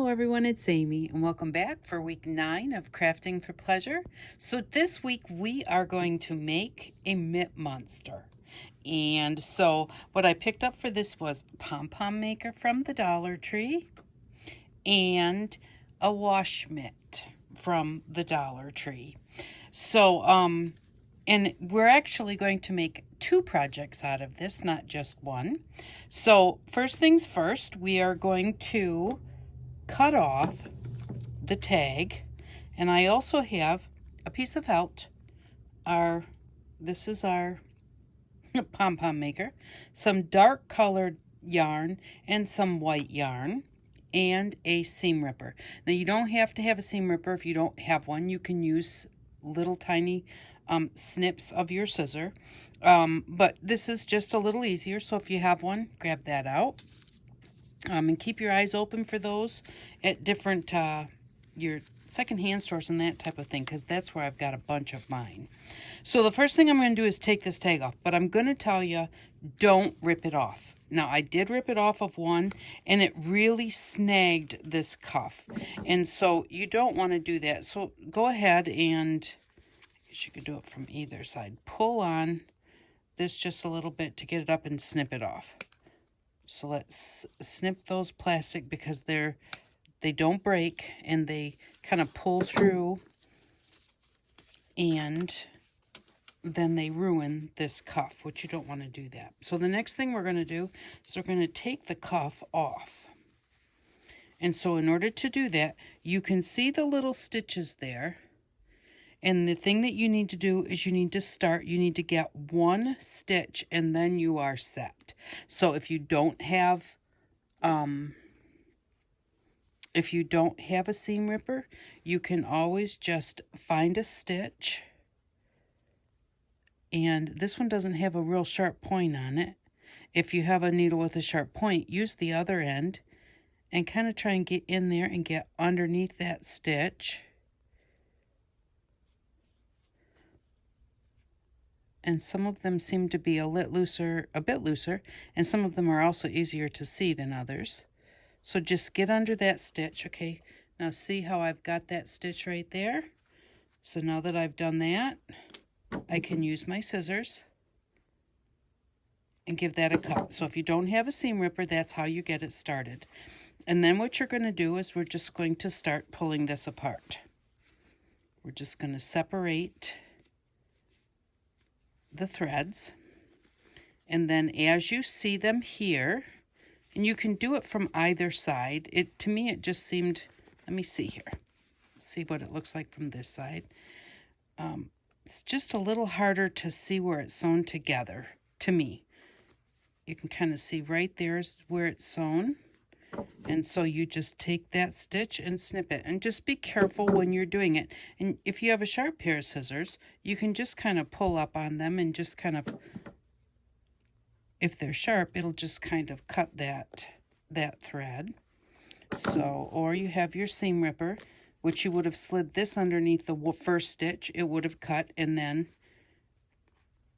everyone, it's Amy and welcome back for week 9 of Crafting for Pleasure. So this week we are going to make a Mitt monster. And so what I picked up for this was a pom-pom maker from the Dollar Tree and a wash mitt from the Dollar Tree. So and we're actually going to make 2 projects out of this, not just one. So first things first, we are going to cut off the tag, and I also have a piece of felt. This is our pom-pom maker, some dark colored yarn and some white yarn, and a seam ripper. Now you don't have to have a seam ripper. If you don't have one, you can use little tiny snips of your scissor, but this is just a little easier, so if you have one, grab that out. And keep your eyes open for those at different your secondhand stores and that type of thing, because that's where I've got a bunch of mine. So the first thing I'm going to do is take this tag off, but I'm going to tell you, don't rip it off. Now I did rip it off of one, and it really snagged this cuff, and so you don't want to do that. So go ahead and, I guess you could do it from either side. Pull on this just a little bit to get it up and snip it off. So let's snip those plastic, because they don't break and they kind of pull through, and then they ruin this cuff, which you don't want to do that. So the next thing we're going to do is we're going to take the cuff off. And so in order to do that, you can see the little stitches there. And the thing that you need to do is you need to get one stitch, and then you are set. So if you don't have a seam ripper, you can always just find a stitch. And this one doesn't have a real sharp point on it. If you have a needle with a sharp point, use the other end and kind of try and get in there and get underneath that stitch. And some of them seem to be a bit looser, and some of them are also easier to see than others. So just get under that stitch. Okay, now see how I've got that stitch right there? So now that I've done that, I can use my scissors and give that a cut. So if you don't have a seam ripper, that's how you get it started. And then what you're going to do is we're just going to start pulling this apart. We're just going to separate the threads, and then as you see them here, and you can do it from either side. To me it just seemed, let me see here, see what it looks like from this side. It's just a little harder to see where it's sewn together to me. You can kind of see right there is where it's sewn. And so you just take that stitch and snip it, and just be careful when you're doing it. And if you have a sharp pair of scissors, you can just kind of pull up on them and just kind of, if they're sharp, it'll just kind of cut that thread. So, or you have your seam ripper, which you would have slid this underneath the first stitch, it would have cut, and then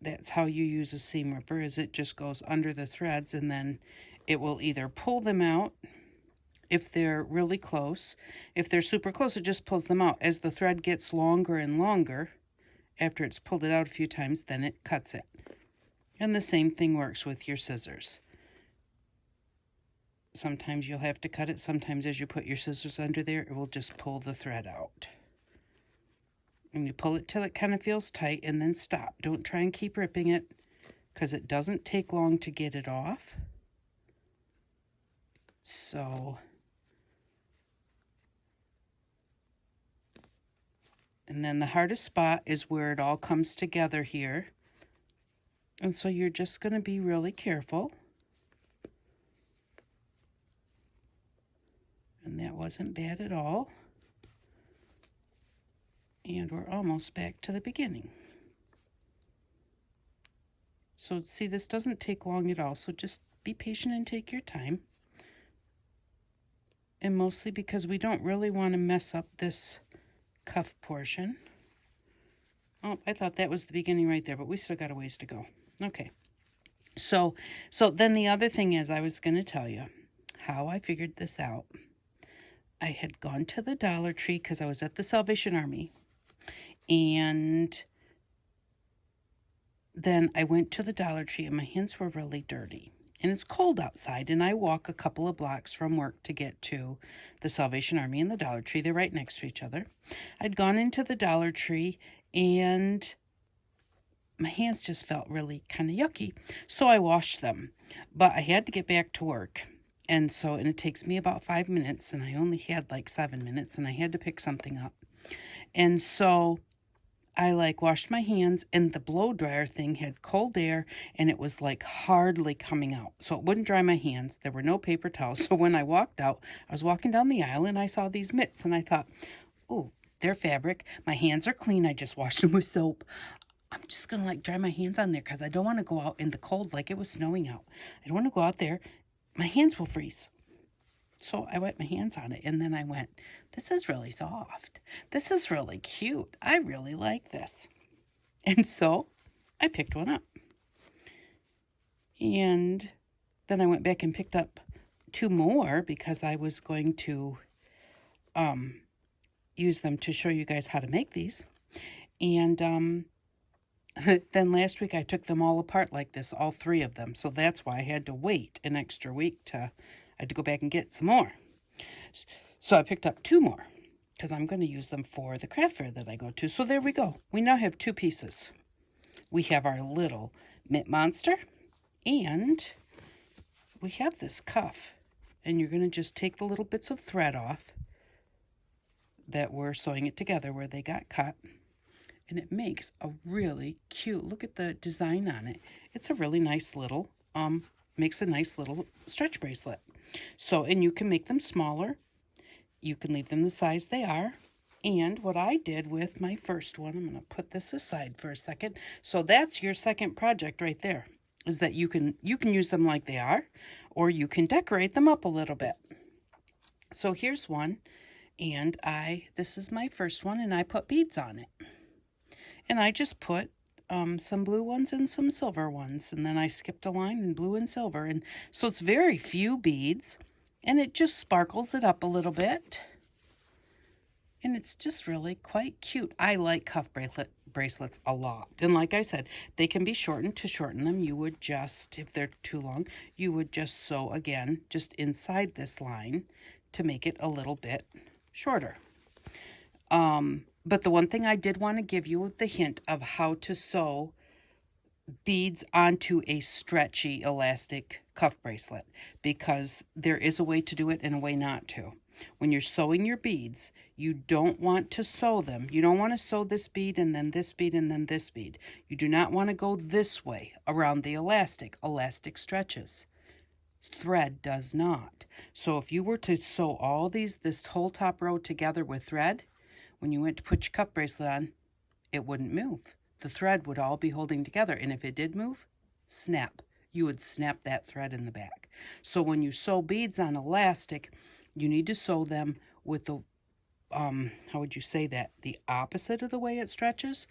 that's how you use a seam ripper, is it just goes under the threads, and then it will either pull them out if they're really close. If they're super close, it just pulls them out. As the thread gets longer and longer, after it's pulled it out a few times, then it cuts it. And the same thing works with your scissors. Sometimes you'll have to cut it. Sometimes as you put your scissors under there, it will just pull the thread out. And you pull it till it kind of feels tight, and then stop. Don't try and keep ripping it, because it doesn't take long to get it off. So, and then the hardest spot is where it all comes together here. And so you're just going to be really careful. And that wasn't bad at all. And we're almost back to the beginning. So see, this doesn't take long at all, so just be patient and take your time. And mostly because we don't really want to mess up this cuff portion. Oh, I thought that was the beginning right there, but we still got a ways to go. Okay. So then the other thing is, I was going to tell you how I figured this out. I had gone to the Dollar Tree because I was at the Salvation Army, and then I went to the Dollar Tree and my hands were really dirty. And it's cold outside, and I walk a couple of blocks from work to get to the Salvation Army and the Dollar Tree. They're right next to each other. I'd gone into the Dollar Tree, and my hands just felt really kind of yucky. So I washed them. But I had to get back to work. And it takes me about 5 minutes, and I only had like 7 minutes, and I had to pick something up. And so I washed my hands, and the blow dryer thing had cold air, and it was hardly coming out. So it wouldn't dry my hands. There were no paper towels. So when I walked out, I was walking down the aisle and I saw these mitts, and I thought, oh, they're fabric. My hands are clean. I just washed them with soap. I'm just going to dry my hands on there because I don't want to go out in the cold like it was snowing out. I don't want to go out there. My hands will freeze. So I wiped my hands on it, and then I went, this is really soft. This is really cute. I really like this. And so I picked one up. And then I went back and picked up 2 more because I was going to use them to show you guys how to make these. And then last week I took them all apart like this, all 3 of them. So that's why I had to wait an extra week I had to go back and get some more. So I picked up 2 more because I'm going to use them for the craft fair that I go to. So there we go. We now have 2 pieces. We have our little Mitt monster, and we have this cuff. And you're going to just take the little bits of thread off that we're sewing it together where they got cut. And it makes a really cute, look at the design on it. It's a really nice little, makes a nice little stretch bracelet. So, and you can make them smaller. You can leave them the size they are. And what I did with my first one, I'm going to put this aside for a second. So that's your second project right there, is that you can use them like they are, or you can decorate them up a little bit. So here's one, and this is my first one, and I put beads on it. And I just put some blue ones and some silver ones, and then I skipped a line in blue and silver. And so it's very few beads, and it just sparkles it up a little bit. And it's just really quite cute. I like cuff bracelets a lot. And like I said, they can be shortened. To shorten them, you would just, if they're too long, you would just sew again, just inside this line to make it a little bit shorter. But the one thing I did want to give you the hint of how to sew beads onto a stretchy elastic cuff bracelet, because there is a way to do it and a way not to. When you're sewing your beads, you don't want to sew them. You don't want to sew this bead and then this bead and then this bead. You do not want to go this way around the elastic. Elastic stretches. Thread does not. So if you were to sew all this whole top row together with thread, when you went to put your cuff bracelet on, it wouldn't move. The thread would all be holding together, and if it did move, snap. You would snap that thread in the back. So when you sew beads on elastic, you need to sew them with the, how would you say that? The opposite of the way it stretches.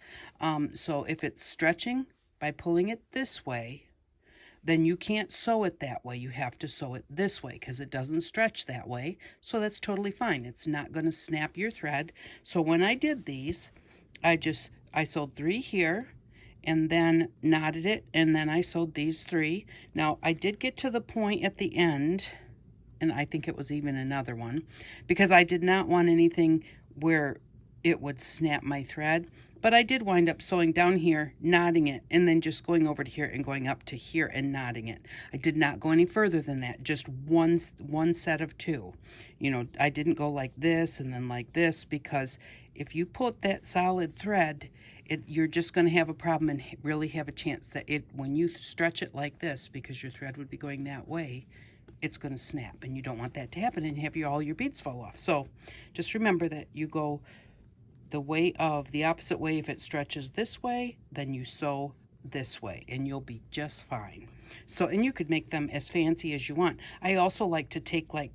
So if it's stretching by pulling it this way, then you can't sew it that way. You have to sew it this way because it doesn't stretch that way. So that's totally fine. It's not going to snap your thread. So when I did these, I sewed 3 here and then knotted it, and then I sewed these 3. Now I did get to the point at the end, and I think it was even another one, because I did not want anything where it would snap my thread. But I did wind up sewing down here, knotting it, and then just going over to here and going up to here and knotting it. I did not go any further than that, just one set of 2. You know, I didn't go like this and then like this, because if you put that solid thread, you're just going to have a problem and really have a chance that when you stretch it like this, because your thread would be going that way, it's going to snap, and you don't want that to happen and have all your beads fall off. So just remember that you go the opposite way. If it stretches this way, then you sew this way, and you'll be just fine. So, and you could make them as fancy as you want. I also like to take 4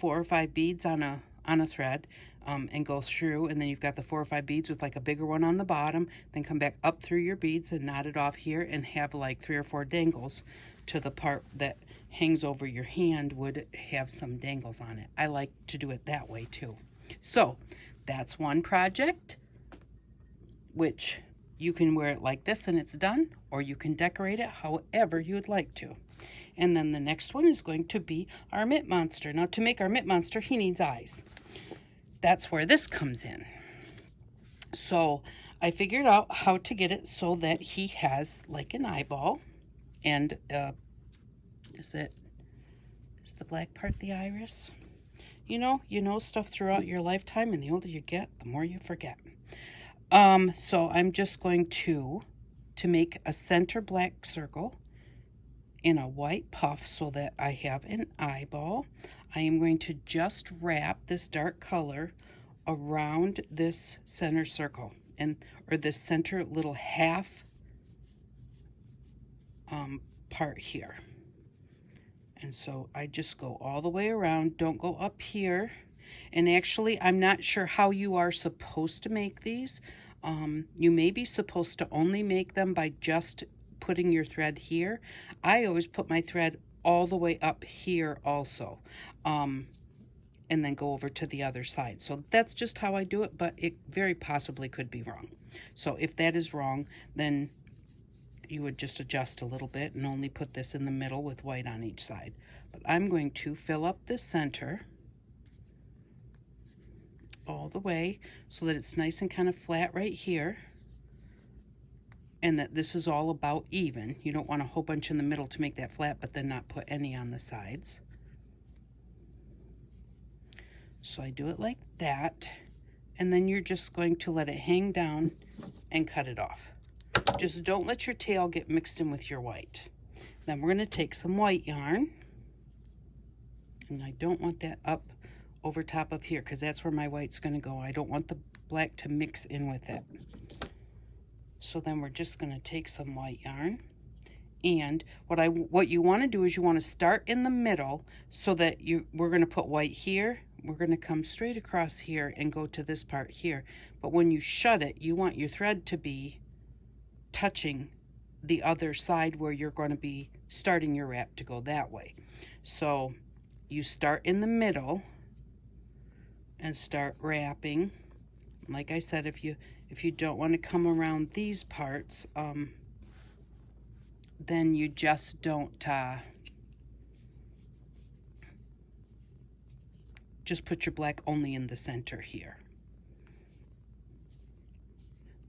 or 5 beads on a thread, and go through, and then you've got the 4 or 5 beads with a bigger one on the bottom, then come back up through your beads and knot it off here and have 3 or 4 dangles to the part that hangs over your hand would have some dangles on it. I like to do it that way too. So that's one project, which you can wear it like this and it's done, or you can decorate it however you'd like to. And then the next one is going to be our Mitt monster. Now to make our Mitt monster, he needs eyes. That's where this comes in. So I figured out how to get it so that he has like an eyeball. And is the black part the iris? You know stuff throughout your lifetime, and the older you get, the more you forget. So I'm just going to make a center black circle in a white puff so that I have an eyeball. I am going to just wrap this dark color around this center circle, or this center little half part here. And so I just go all the way around, don't go up here. And actually, I'm not sure how you are supposed to make these. You may be supposed to only make them by just putting your thread here. I always put my thread all the way up here also, and then go over to the other side. So that's just how I do it, but it very possibly could be wrong. So if that is wrong, then you would just adjust a little bit and only put this in the middle with white on each side. But I'm going to fill up the center all the way so that it's nice and kind of flat right here, and that this is all about even. You don't want a whole bunch in the middle to make that flat, but then not put any on the sides. So I do it like that, and then you're just going to let it hang down and cut it off. Just don't let your tail get mixed in with your white. Then we're going to take some white yarn, and I don't want that up over top of here because that's where my white's going to go. I don't want the black to mix in with it. So then we're just going to take some white yarn, and what you want to do is you want to start in the middle so that we're going to put white here. We're going to come straight across here and go to this part here. But when you shut it, you want your thread to be touching the other side where you're going to be starting your wrap to go that way. So you start in the middle and start wrapping. Like I said, if you don't want to come around these parts, then you just don't just put your black only in the center here.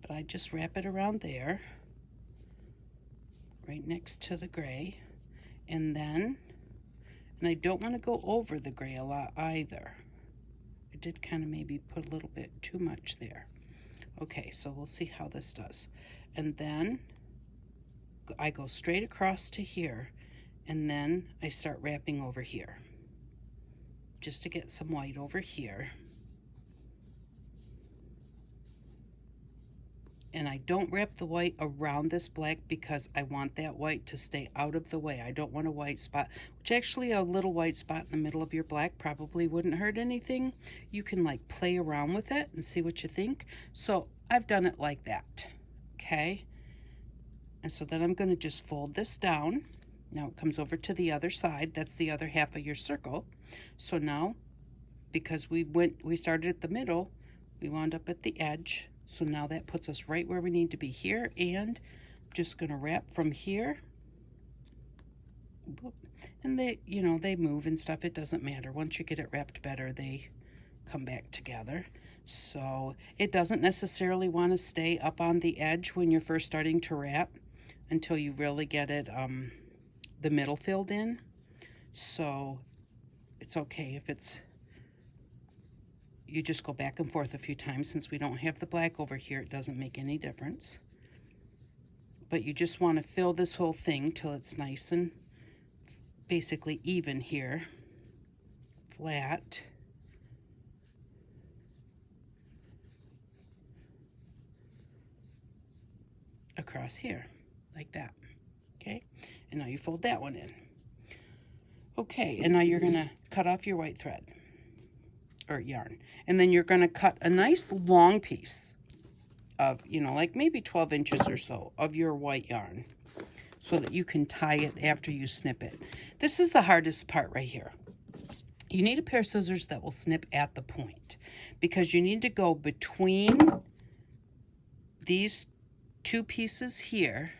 But I just wrap it around there, right next to the gray, and I don't want to go over the gray a lot either. I did kind of maybe put a little bit too much there. Okay, so we'll see how this does. And then I go straight across to here, and then I start wrapping over here, just to get some white over here. And I don't wrap the white around this black because I want that white to stay out of the way. I don't want a white spot, which actually a little white spot in the middle of your black probably wouldn't hurt anything. You can like play around with it and see what you think. So I've done it like that, okay? And so then I'm going to just fold this down. Now it comes over to the other side. That's the other half of your circle. So now, because we started at the middle, we wound up at the edge. So now that puts us right where we need to be here, and I'm just going to wrap from here. And they move and stuff. It doesn't matter. Once you get it wrapped better, they come back together. So it doesn't necessarily want to stay up on the edge when you're first starting to wrap until you really get it the middle filled in. So it's okay if you just go back and forth a few times. Since we don't have the black over here, it doesn't make any difference. But you just want to fill this whole thing till it's nice and basically even here, flat. Across here, like that, okay? And now you fold that one in. Okay, and now you're gonna cut off your white thread, or yarn, and then you're gonna cut a nice long piece of, like maybe 12 inches or so of your white yarn. so that you can tie it after you snip it. This is the hardest part right here. You need a pair of scissors that will snip at the point, because you need to go between these two pieces here.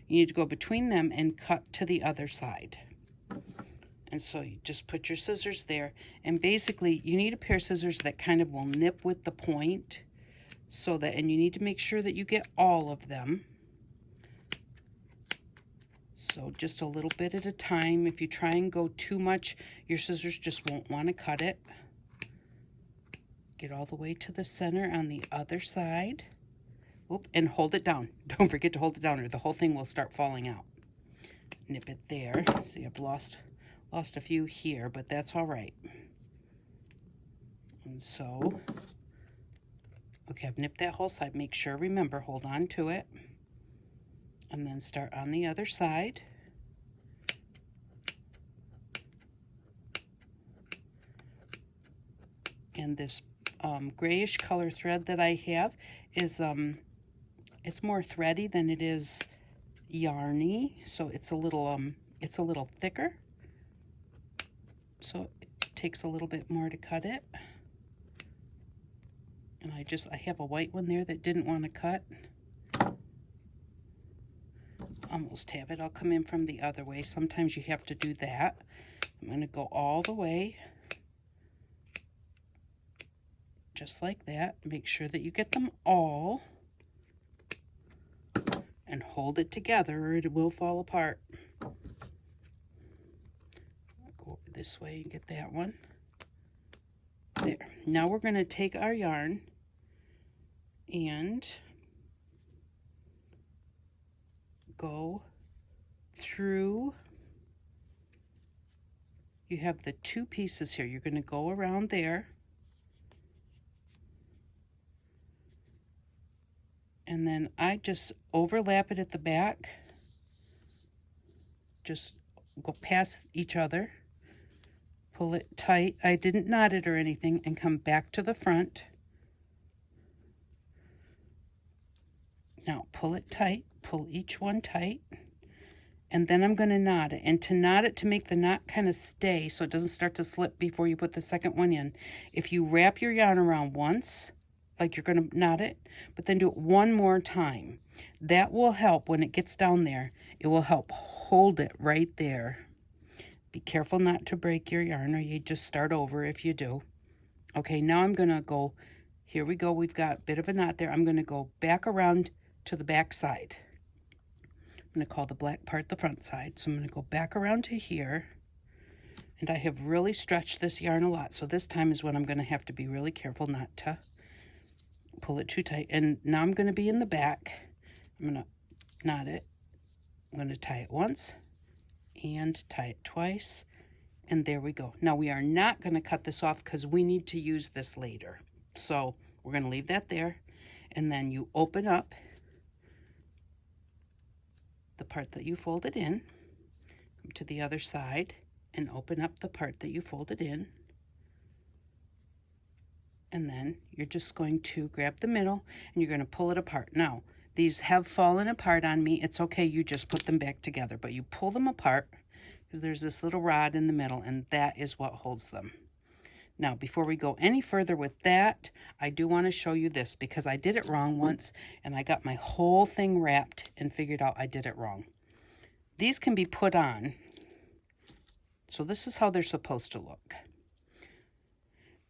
You need to go between them and cut to the other side. And so you just put your scissors there, and basically you need a pair of scissors that kind of will nip with the point, so that, and you need to make sure that you get all of them. So just a little bit at a time. If you try and go too much, your scissors just won't want to cut it. Get all the way to the center on the other side. Oop, and hold it down. Don't forget to hold it down, or the whole thing will start falling out. Nip it there. See, I've lost a few here, but that's all right. And so, okay, I've nipped that whole side. Make sure, remember, hold on to it. And then start on the other side. And this grayish color thread that I have is, it's more thready than it is yarny, so it's a little thicker. So it takes a little bit more to cut it. And I have a white one there that didn't want to cut. Almost have it. I'll come in from the other way. Sometimes you have to do that. I'm going to go all the way, just like that. Make sure that you get them all, and hold it together or it will fall apart. I'll go over this way and get that one. There. Now we're going to take our yarn and go through. You have the two pieces here. You're going to go around there, and then I just overlap it at the back. Just go past each other, pull it tight. I didn't knot it or anything, and come back to the front. Now pull it tight, pull each one tight, and then I'm going to knot it. And to knot it, to make the knot kind of stay so it doesn't start to slip before you put the second one in, if you wrap your yarn around once, like you're going to knot it, but then do it one more time, that will help when it gets down there. It will help hold it right there. Be careful not to break your yarn, or you just start over if you do. Okay, now I'm going to go, here we go, we've got a bit of a knot there. I'm going to go back around to the back side. I'm going to call the black part the front side. So I'm going to go back around to here. And I have really stretched this yarn a lot, so this time is when I'm going to have to be really careful not to pull it too tight. And now I'm going to be in the back. I'm going to knot it. I'm going to tie it once and tie it twice. And there we go. Now we are not going to cut this off because we need to use this later. So we're going to leave that there. And then you open up the part that you folded in, come to the other side and open up the part that you folded in. And then you're just going to grab the middle and you're going to pull it apart. Now, these have fallen apart on me. It's okay, you just put them back together, but you pull them apart because there's this little rod in the middle, and that is what holds them. Now, before we go any further with that, I do want to show you this because I did it wrong once and I got my whole thing wrapped and figured out I did it wrong. These can be put on. So this is how they're supposed to look.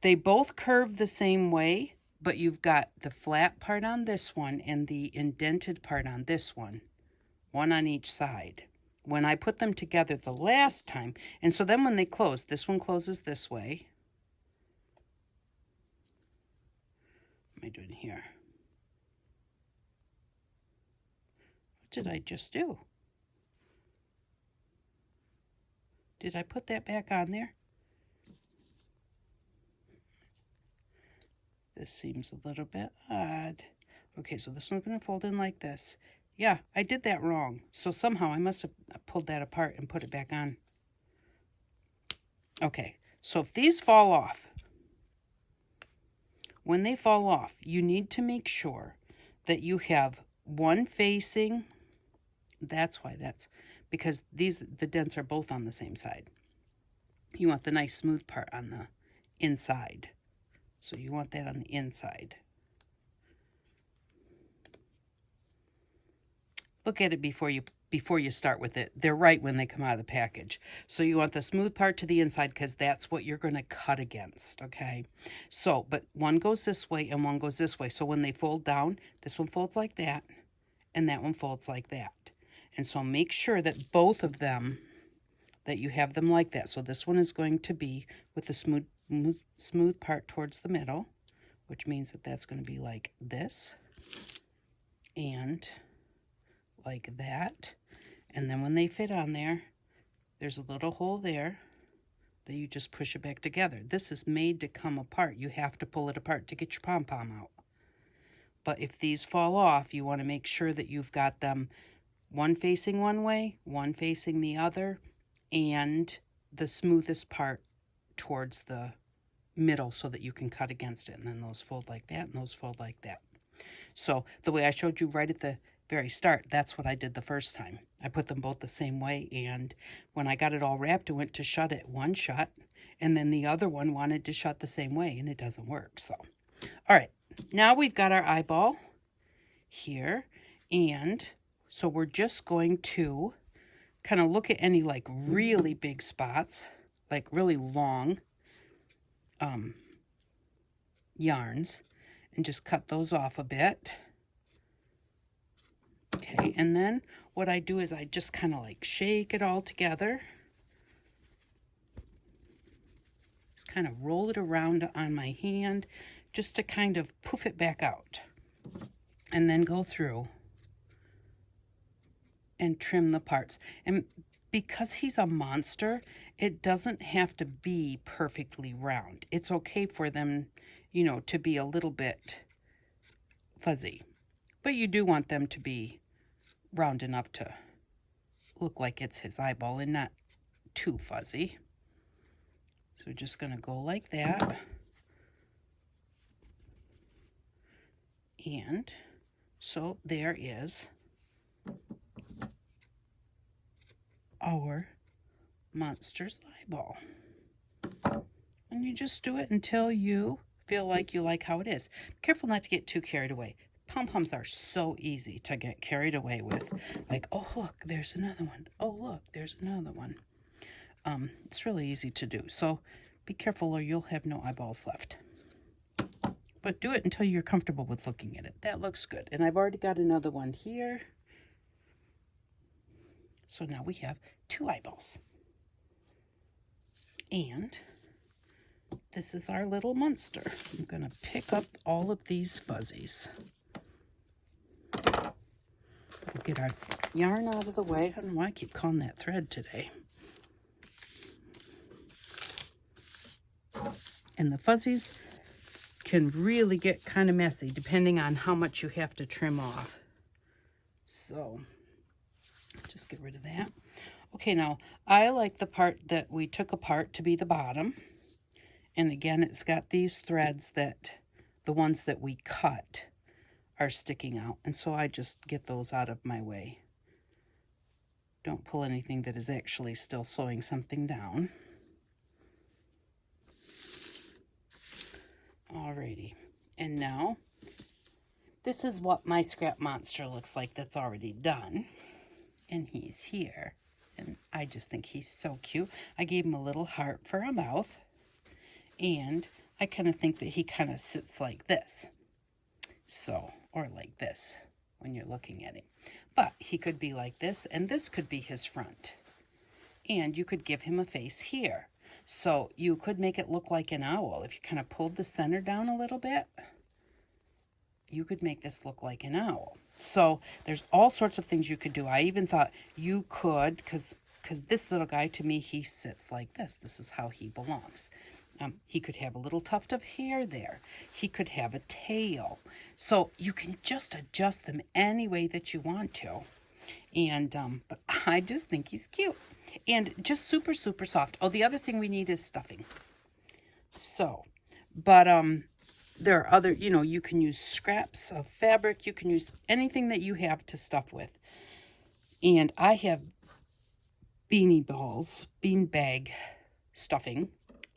They both curve the same way, but you've got the flat part on this one and the indented part on this one on each side. When I put them together the last time, and so then when they close, this one closes this way. What am I doing here? What did I just do? Did I put that back on there? This seems a little bit odd. Okay, so this one's going to fold in like this. Yeah, I did that wrong. So somehow I must have pulled that apart and put it back on. Okay, so if these fall off, when they fall off, you need to make sure that you have one facing That's why. That's because the dents are both on the same side. You want the nice smooth part on the inside. So you want that on the inside. Look at it before you start with it. They're right when they come out of the package. So you want the smooth part to the inside because that's what you're going to cut against, okay? So, but one goes this way and one goes this way. So when they fold down, this one folds like that and that one folds like that. And so make sure that both of them, that you have them like that. So this one is going to be with the smooth part towards the middle, which means that that's going to be like this and like that. And then when they fit on there, there's a little hole there that you just push it back together. This is made to come apart. You have to pull it apart to get your pom-pom out. But if these fall off, you want to make sure that you've got them one facing one way, one facing the other, and the smoothest part towards the middle so that you can cut against it. And then those fold like that and those fold like that. So the way I showed you right at the very start, that's what I did the first time. I put them both the same way, and when I got it all wrapped, I went to shut it, one shut, and then the other one wanted to shut the same way, and it doesn't work. So, all right, now we've got our eyeball here, and so we're just going to kind of look at any like really big spots, like really long yarns, and just cut those off a bit. Okay, and then what I do is I just kind of like shake it all together. Just kind of roll it around on my hand just to kind of poof it back out. And then go through and trim the parts. And because he's a monster, it doesn't have to be perfectly round. It's okay for them, you know, to be a little bit fuzzy. But you do want them to be round enough to look like it's his eyeball and not too fuzzy. So we're just going to go like that. And so there is our monster's eyeball. And you just do it until you feel like you like how it is. Be careful not to get too carried away. Pom-poms are so easy to get carried away with. Like, oh, look, there's another one. Oh, look, there's another one. It's really easy to do. So be careful or you'll have no eyeballs left. But do it until you're comfortable with looking at it. That looks good. And I've already got another one here. So now we have 2 eyeballs. And this is our little monster. I'm going to pick up all of these fuzzies. We'll get our yarn out of the way. I don't know why I keep calling that thread today. And the fuzzies can really get kind of messy depending on how much you have to trim off. So just get rid of that. Okay, now I like the part that we took apart to be the bottom. And again, it's got these threads that the ones that we cut are sticking out. And so I just get those out of my way. Don't pull anything that is actually still sewing something down. Alrighty. And now, this is what my scrap monster looks like that's already done. And he's here. And I just think he's so cute. I gave him a little heart for a mouth. And I kind of think that he kind of sits like this. So, or like this when you're looking at him. But he could be like this, and this could be his front. And you could give him a face here. So you could make it look like an owl. If you kind of pulled the center down a little bit, you could make this look like an owl. So there's all sorts of things you could do. I even thought you could, because this little guy, to me, he sits like this. This is how he belongs. He could have a little tuft of hair there. He could have a tail. So you can just adjust them any way that you want to. And but I just think he's cute. And just super, super soft. Oh, the other thing we need is stuffing. So, but there are other, you know, you can use scraps of fabric. You can use anything that you have to stuff with. And I have beanie balls, bean bag stuffing.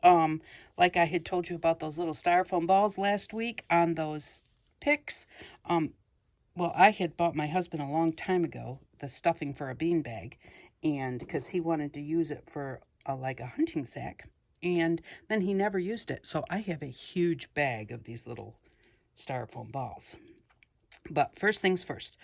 Like I had told you about those little styrofoam balls last week on those picks. Well, I had bought my husband a long time ago the stuffing for a bean bag, and because he wanted to use it for like a hunting sack, and then he never used it. So I have a huge bag of these little styrofoam balls. But first things first,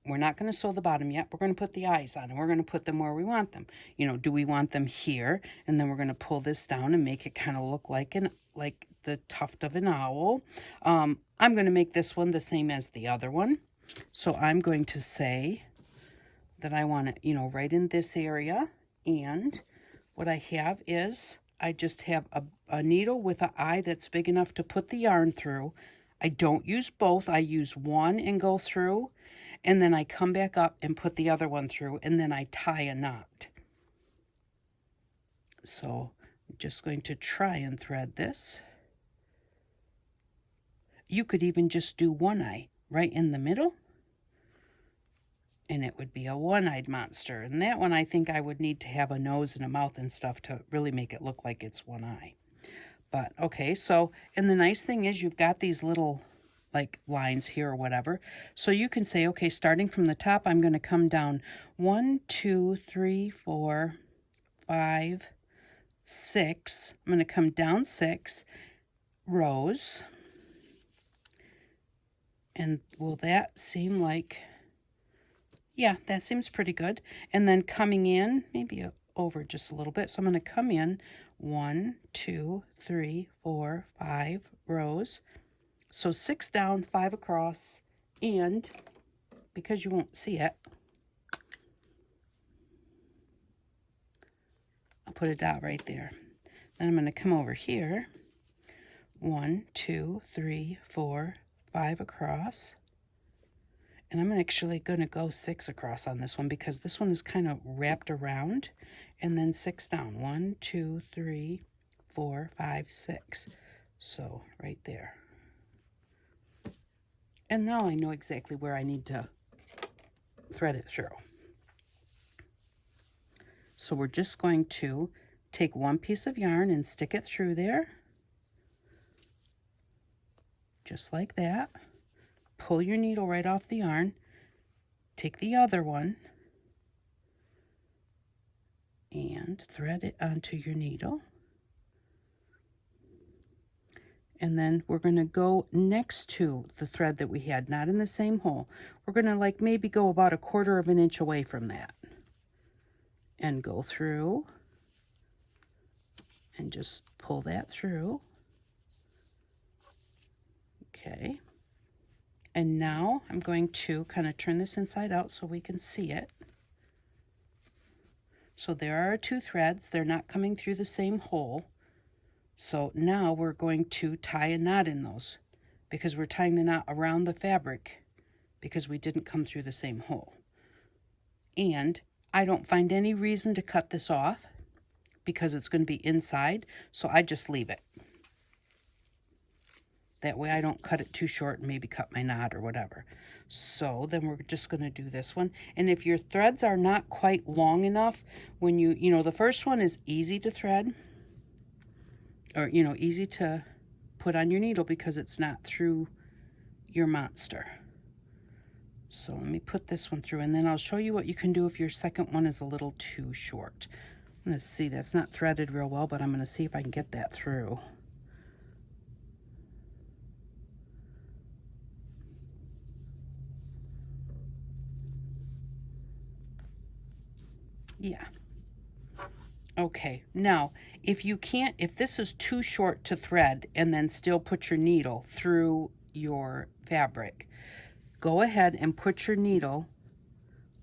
we're not going to sew the bottom yet. We're going to put the eyes on, and we're going to put them where we want them. You know, do we want them here? And then we're going to pull this down and make it kind of look like the tuft of an owl. I'm going to make this one the same as the other one. So I'm going to say that I want it, you know, right in this area. And what I have is I just have a needle with an eye that's big enough to put the yarn through. I don't use both. I use one and go through, and then I come back up and put the other one through, and then I tie a knot. So I'm just going to try and thread this. You could even just do one eye right in the middle, and it would be a one-eyed monster. And that one I think I would need to have a nose and a mouth and stuff to really make it look like it's one eye. But okay, so, and the nice thing is you've got these little like lines here or whatever. So you can say, okay, starting from the top, I'm going to come down 1, 2, 3, 4, 5, 6. I'm going to come down 6 rows. And will that seem like, yeah, that seems pretty good. And then coming in, maybe over just a little bit. So I'm going to come in 1, 2, 3, 4, 5 rows. So 6 down, 5 across, and because you won't see it, I'll put a dot right there. Then I'm going to come over here, 1, 2, 3, 4, 5 across, and I'm actually going to go 6 across on this one because this one is kind of wrapped around, and then 6 down, 1, 2, 3, 4, 5, 6. So right there. And now I know exactly where I need to thread it through. So we're just going to take one piece of yarn and stick it through there. Just like that. Pull your needle right off the yarn. Take the other one and thread it onto your needle. And then we're going to go next to the thread that we had, not in the same hole. We're going to like maybe go about 1/4 of an inch away from that. And go through and just pull that through. Okay. And now I'm going to kind of turn this inside out so we can see it. So there are 2 threads. They're not coming through the same hole. So now we're going to tie a knot in those because we're tying the knot around the fabric because we didn't come through the same hole. And I don't find any reason to cut this off because it's going to be inside, so I just leave it. That way I don't cut it too short and maybe cut my knot or whatever. So then we're just going to do this one. And if your threads are not quite long enough, when you know, the first one is easy to thread, or, you know, easy to put on your needle because it's not through your monster. So let me put this one through, and then I'll show you what you can do if your second one is a little too short. I'm going to see, that's not threaded real well, but I'm going to see if I can get that through. Yeah. Okay, now, if this is too short to thread and then still put your needle through your fabric, go ahead and put your needle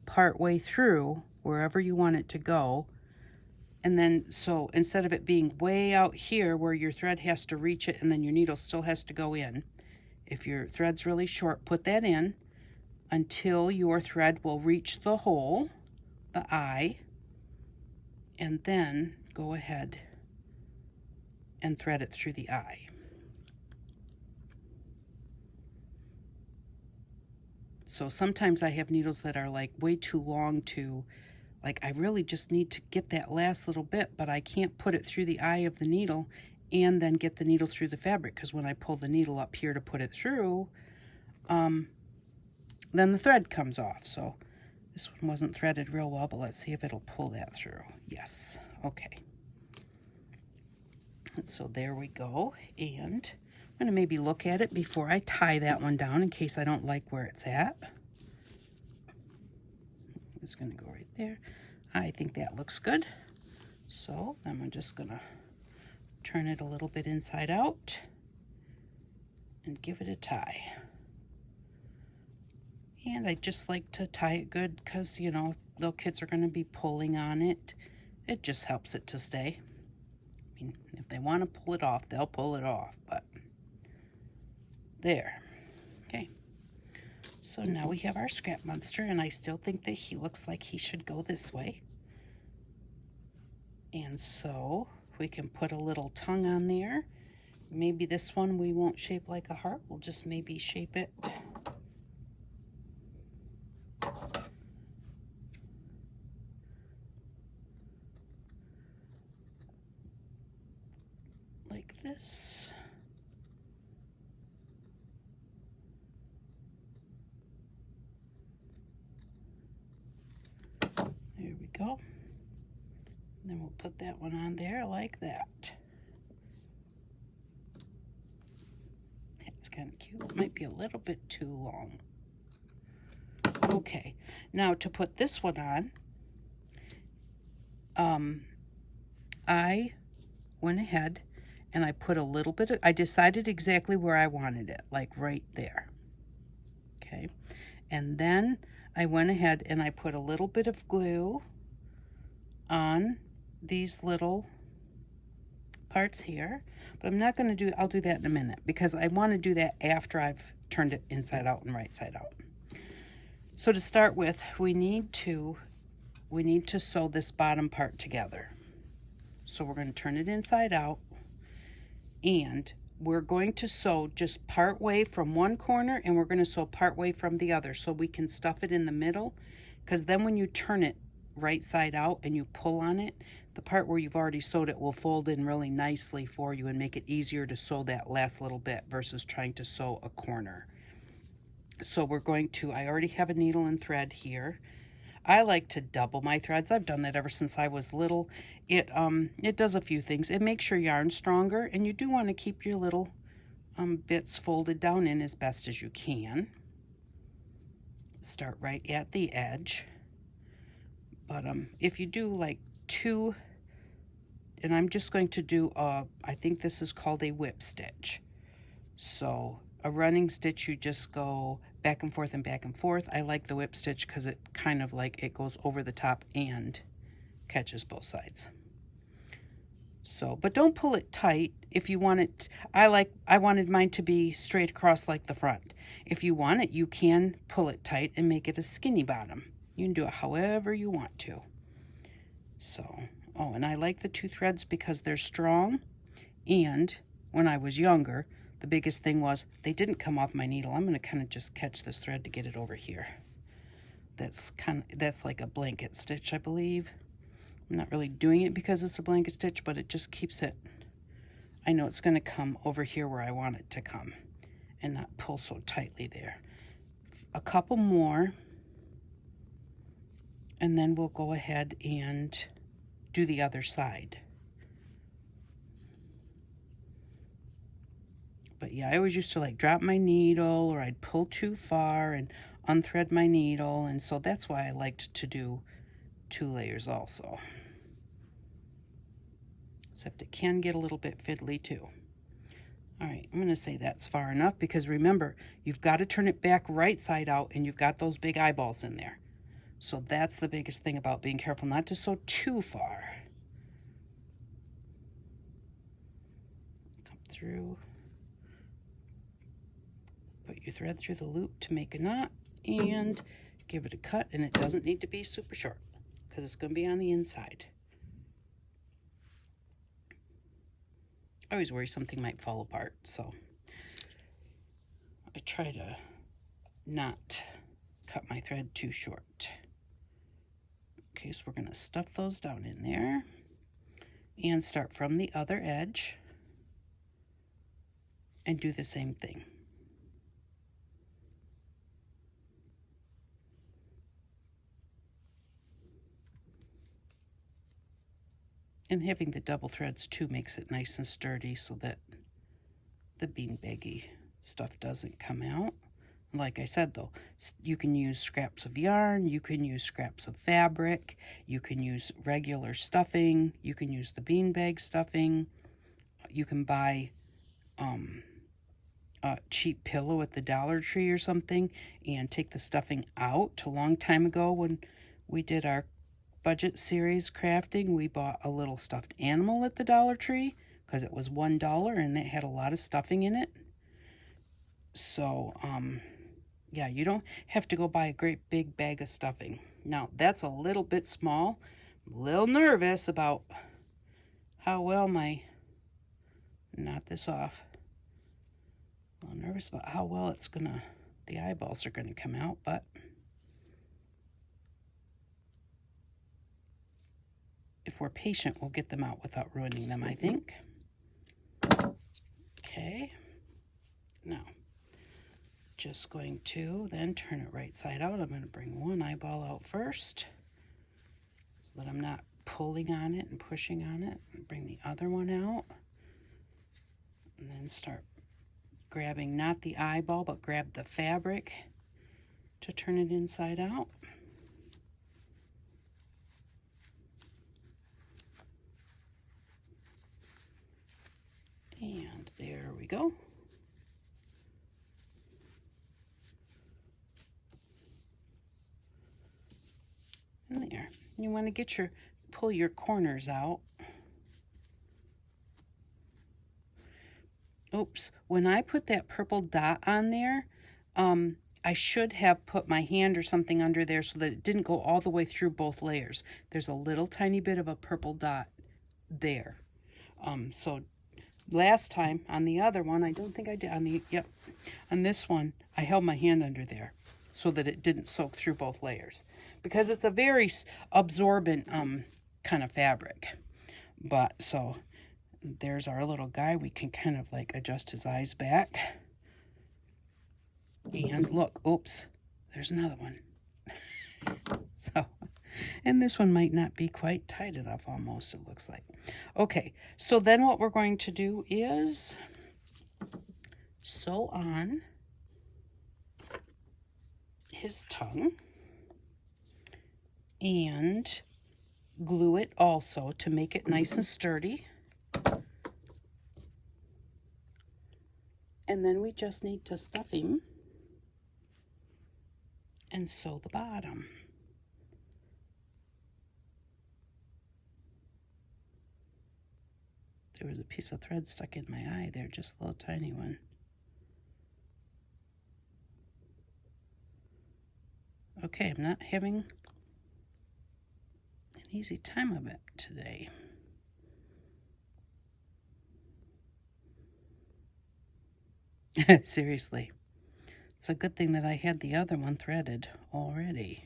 part way through wherever you want it to go. And then, so instead of it being way out here where your thread has to reach it and then your needle still has to go in, if your thread's really short, put that in until your thread will reach the hole, the eye, and then go ahead and thread it through the eye. So sometimes I have needles that are like way too long to, like I really just need to get that last little bit, but I can't put it through the eye of the needle and then get the needle through the fabric, because when I pull the needle up here to put it through, then the thread comes off. So this one wasn't threaded real well, but let's see if it'll pull that through. Yes, okay. And so there we go, and I'm going to maybe look at it before I tie that one down in case I don't like where it's at. It's going to go right there. I think that looks good. So then I'm just going to turn it a little bit inside out and give it a tie. And I just like to tie it good because, you know, little kids are going to be pulling on it. It just helps it to stay. I mean, if they want to pull it off, they'll pull it off, but there. Okay. So now we have our scrap monster, and I still think that he looks like he should go this way. And so we can put a little tongue on there. Maybe this one we won't shape like a heart. We'll just maybe shape it like this. There we go. And then we'll put that one on there like that. That's kind of cute. It might be a little bit too long. Okay, now to put this one on, I went ahead and I put a little bit of, I decided exactly where I wanted it, like right there. Okay, and then I went ahead and I put a little bit of glue on these little parts here, but I'm not going to do, I'll do that in a minute because I want to do that after I've turned it inside out and right side out. So to start with, we need to sew this bottom part together. So we're going to turn it inside out, and we're going to sew just part way from one corner, and we're going to sew part way from the other so we can stuff it in the middle, because then when you turn it right side out and you pull on it, the part where you've already sewed it will fold in really nicely for you and make it easier to sew that last little bit versus trying to sew a corner. So we're going to, I already have a needle and thread here. I like to double my threads. I've done that ever since I was little. It does a few things. It makes your yarn stronger, and you do want to keep your little bits folded down in as best as you can. Start right at the edge. But if you do like two, and I'm just going to do I think this is called a whip stitch. So a running stitch, you just go back and forth and back and forth. I like the whip stitch because it kind of like it goes over the top and catches both sides. So, but don't pull it tight. If you want it, I wanted mine to be straight across like the front. If you want it, you can pull it tight and make it a skinny bottom. You can do it however you want to. So, oh, and I like the two threads because they're strong. And when I was younger, the biggest thing was they didn't come off my needle. I'm going to kind of just catch this thread to get it over here. That's like a blanket stitch, I believe. I'm not really doing it because it's a blanket stitch, but it just keeps it. I know it's going to come over here where I want it to come and not pull so tightly there. A couple more, and then we'll go ahead and do the other side. But yeah, I always used to like drop my needle, or I'd pull too far and unthread my needle, and so that's why I liked to do 2 layers also. Except it can get a little bit fiddly too. All right, I'm going to say that's far enough because remember, you've got to turn it back right side out, and you've got those big eyeballs in there. So that's the biggest thing about being careful not to sew too far. Come through. Put your thread through the loop to make a knot and give it a cut, and it doesn't need to be super short because it's going to be on the inside. I always worry something might fall apart, so I try to not cut my thread too short. Okay, so we're going to stuff those down in there and start from the other edge and do the same thing. And having the double threads too makes it nice and sturdy so that the beanbaggy stuff doesn't come out. Like I said though, you can use scraps of yarn, you can use scraps of fabric, you can use regular stuffing, you can use the beanbag stuffing, you can buy a cheap pillow at the Dollar Tree or something and take the stuffing out. A long time ago when we did our budget series crafting, we bought a little stuffed animal at the Dollar Tree because it was $1 and it had a lot of stuffing in it. So, yeah, you don't have to go buy a great big bag of stuffing. Now, that's a little bit small. I'm a little nervous about how well not this off. A little nervous about how well the eyeballs are gonna come out, but if we're patient, we'll get them out without ruining them, I think. Okay, now, just going to then turn it right side out. I'm gonna bring one eyeball out first so that I'm not pulling on it and pushing on it. Bring the other one out, and then start grabbing not the eyeball, but grab the fabric to turn it inside out. And there we go. And there. You want to pull your corners out. Oops. When I put that purple dot on there, I should have put my hand or something under there so that it didn't go all the way through both layers. There's a little tiny bit of a purple dot there. So last time on the other one, I don't think I did, on this one, I held my hand under there so that it didn't soak through both layers because it's a very absorbent kind of fabric. But so there's our little guy. We can kind of like adjust his eyes back. And look, oops, there's another one. So, and this one might not be quite tight enough almost, it looks like. Okay, so then what we're going to do is sew on his tongue and glue it also to make it nice and sturdy. And then we just need to stuff him and sew the bottom. There was a piece of thread stuck in my eye there, just a little tiny one. Okay, I'm not having an easy time of it today. Seriously. It's a good thing that I had the other one threaded already.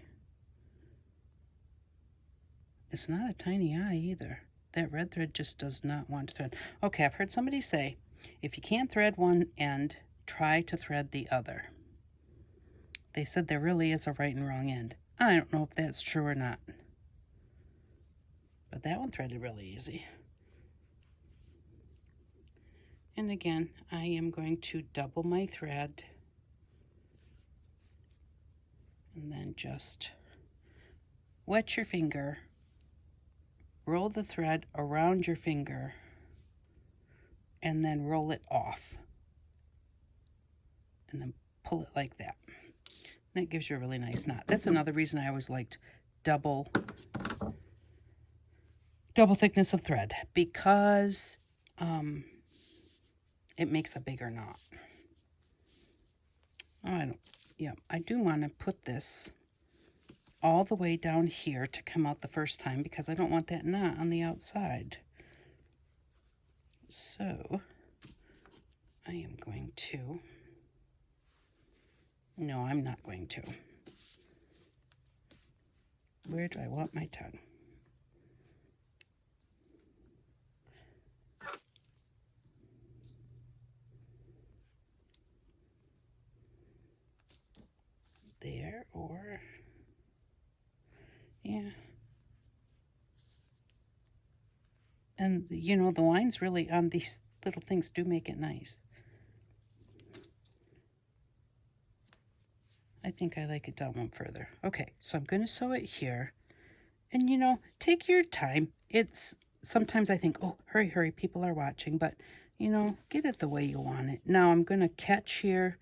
It's not a tiny eye either. That red thread just does not want to thread. Okay, I've heard somebody say, if you can't thread one end, try to thread the other. They said there really is a right and wrong end. I don't know if that's true or not. But that one threaded really easy. And again, I am going to double my thread. And then just wet your finger. Roll the thread around your finger. And then roll it off. And then pull it like that. That gives you a really nice knot. That's another reason I always liked double thickness of thread, because it makes a bigger knot. I do want to put this all the way down here to come out the first time because I don't want that knot on the outside. So I am going to, no, I'm not going to. Where do I want my tongue? There, or, yeah. And, you know, the lines really on these little things do make it nice. I think I like it down one further. Okay, so I'm going to sew it here. And, you know, take your time. Sometimes I think, oh, hurry, hurry, people are watching. But, you know, get it the way you want it. Now I'm going to catch here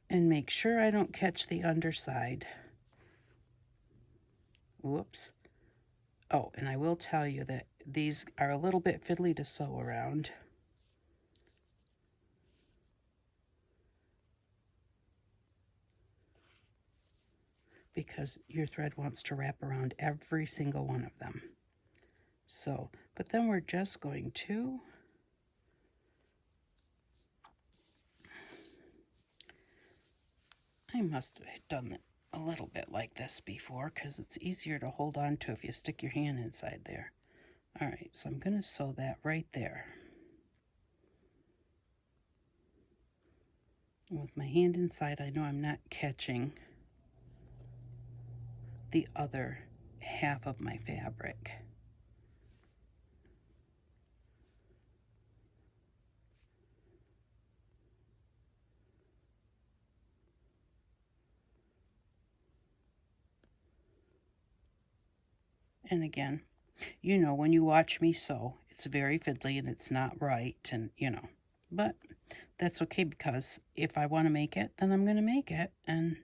and make sure I don't catch the underside. Whoops. Oh, and I will tell you that these are a little bit fiddly to sew around. Because your thread wants to wrap around every single one of them. So, but then we're just going to I must have done it a little bit like this before because it's easier to hold on to if you stick your hand inside there. All right, so I'm going to sew that right there. And with my hand inside, I know I'm not catching the other half of my fabric. And again, you know, when you watch me sew, it's very fiddly and it's not right, and you know, but that's okay because if I want to make it, then I'm going to make it, and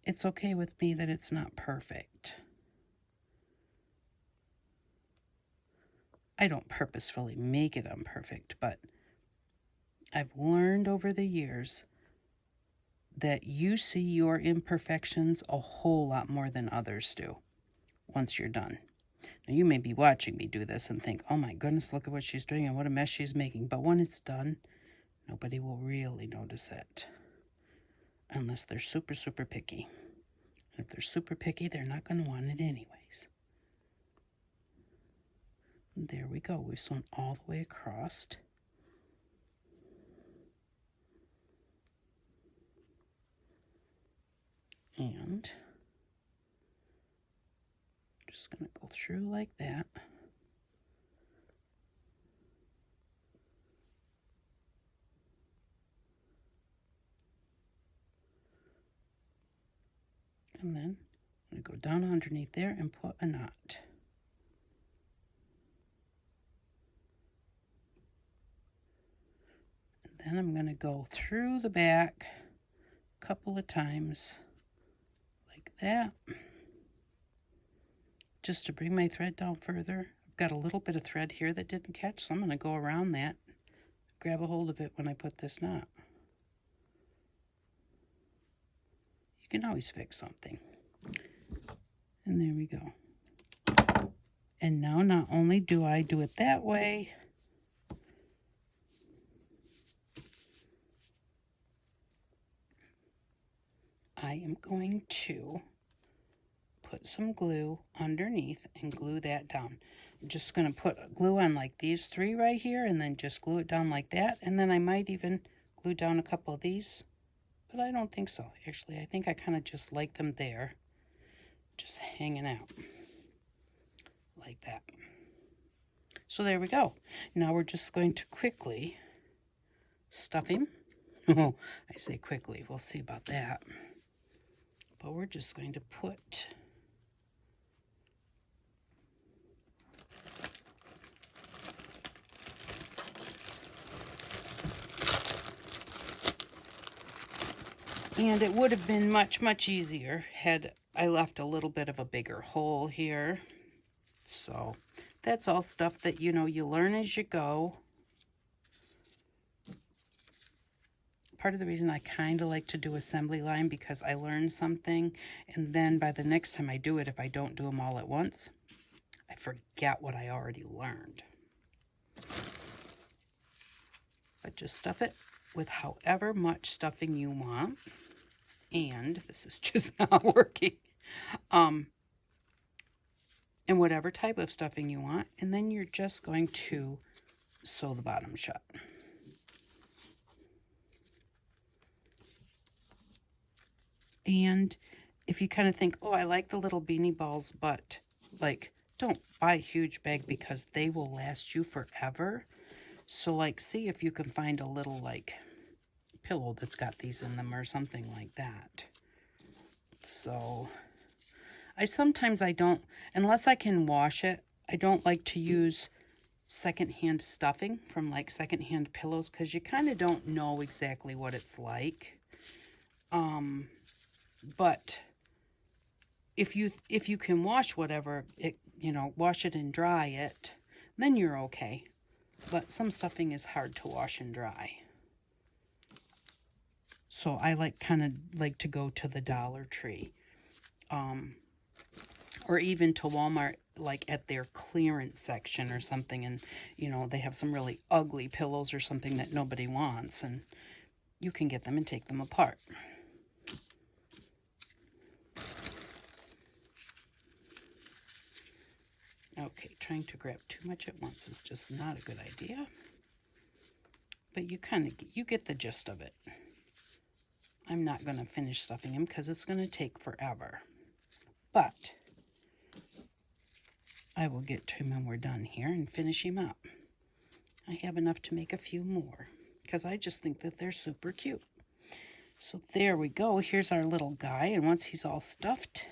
it's okay with me that it's not perfect. I don't purposefully make it imperfect, but I've learned over the years that you see your imperfections a whole lot more than others do once you're done. Now, you may be watching me do this and think, oh my goodness, look at what she's doing and what a mess she's making. But when it's done, nobody will really notice it unless they're super, super picky. And if they're super picky, they're not going to want it anyways. And there we go. We've sewn all the way across. And just going to go through like that. And then I'm going to go down underneath there and put a knot. And then I'm going to go through the back a couple of times like that, just to bring my thread down further. I've got a little bit of thread here that didn't catch, so I'm going to go around that, grab a hold of it when I put this knot. You can always fix something. And there we go. And now not only do I do it that way, I am going to put some glue underneath and glue that down. I'm just going to put glue on like these three right here and then just glue it down like that. And then I might even glue down a couple of these, but I don't think so. Actually, I think I kind of just like them there, just hanging out like that. So there we go. Now we're just going to quickly stuff him. Oh, I say quickly. We'll see about that. But we're just going to put and it would have been much, much easier had I left a little bit of a bigger hole here. So that's all stuff that, you know, you learn as you go. Part of the reason I kind of like to do assembly line because I learn something, and then by the next time I do it, if I don't do them all at once, I forget what I already learned. But just stuff it with however much stuffing you want. And this is just not working. and whatever type of stuffing you want, and then you're just going to sew the bottom shut. And if you kind of think, oh, I like the little beanie balls, but like, don't buy a huge bag because they will last you forever. So like, see if you can find a little like pillow that's got these in them or something like that. So I don't, unless I can wash it, I don't like to use secondhand stuffing from like secondhand pillows because you kind of don't know exactly what it's like. But if you can wash whatever, wash it and dry it, then you're okay. But some stuffing is hard to wash and dry. So I kind of like to go to the Dollar Tree. Or even to Walmart, like at their clearance section or something, and they have some really ugly pillows or something that nobody wants, and you can get them and take them apart. Okay, trying to grab too much at once is just not a good idea. But you get the gist of it. I'm not going to finish stuffing him because it's going to take forever. But I will get to him when we're done here and finish him up. I have enough to make a few more because I just think that they're super cute. So there we go. Here's our little guy, and once he's all stuffed,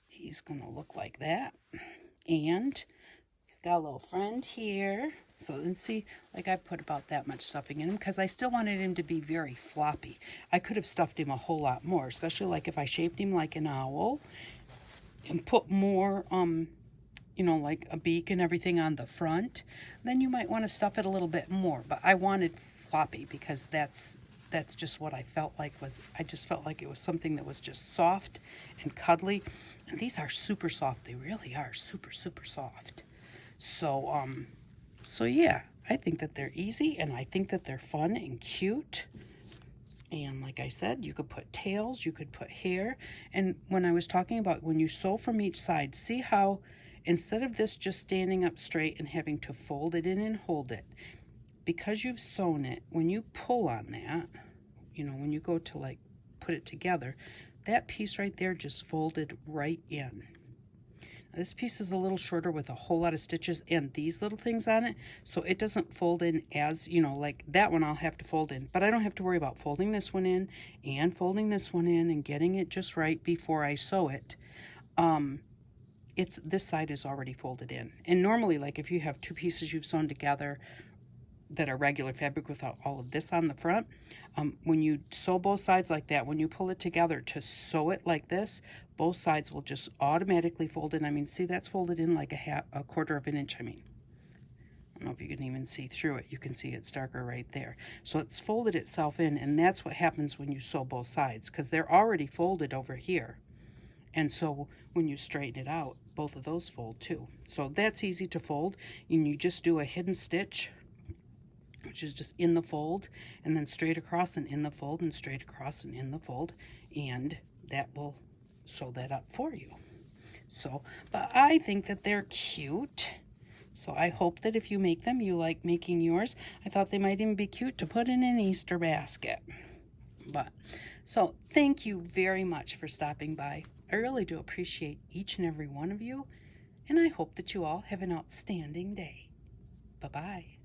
he's going to look like that. And he's got a little friend here. So and see, like I put about that much stuffing in him because I still wanted him to be very floppy. I could have stuffed him a whole lot more, especially like if I shaped him like an owl and put more, like a beak and everything on the front. Then you might want to stuff it a little bit more. But I wanted floppy because that's just what I felt like I just felt like it was something that was just soft and cuddly. And these are super soft. They really are super, super soft. So yeah, I think that they're easy, and I think that they're fun and cute. And like I said, you could put tails, you could put hair. And when I was talking about when you sew from each side, see how instead of this just standing up straight and having to fold it in and hold it, because you've sewn it, when you pull on that, when you go to like put it together, that piece right there just folded right in. This piece is a little shorter with a whole lot of stitches and these little things on it, so it doesn't fold in as, like that one I'll have to fold in. But I don't have to worry about folding this one in and folding this one in and getting it just right before I sew it. This side is already folded in. And normally, like if you have two pieces you've sewn together that are regular fabric without all of this on the front, when you sew both sides like that, when you pull it together to sew it like this, both sides will just automatically fold in. I mean, see, that's folded in like a quarter of an inch. I don't know if you can even see through it. You can see it's darker right there. So it's folded itself in, and that's what happens when you sew both sides, because they're already folded over here. And so when you straighten it out, both of those fold too. So that's easy to fold, and you just do a hidden stitch, which is just in the fold, and then straight across and in the fold, and straight across and in the fold, and that will sew that up for you. So, but I think that they're cute. So I hope that if you make them, you like making yours. I thought they might even be cute to put in an Easter basket. So thank you very much for stopping by. I really do appreciate each and every one of you, and I hope that you all have an outstanding day. Bye-bye.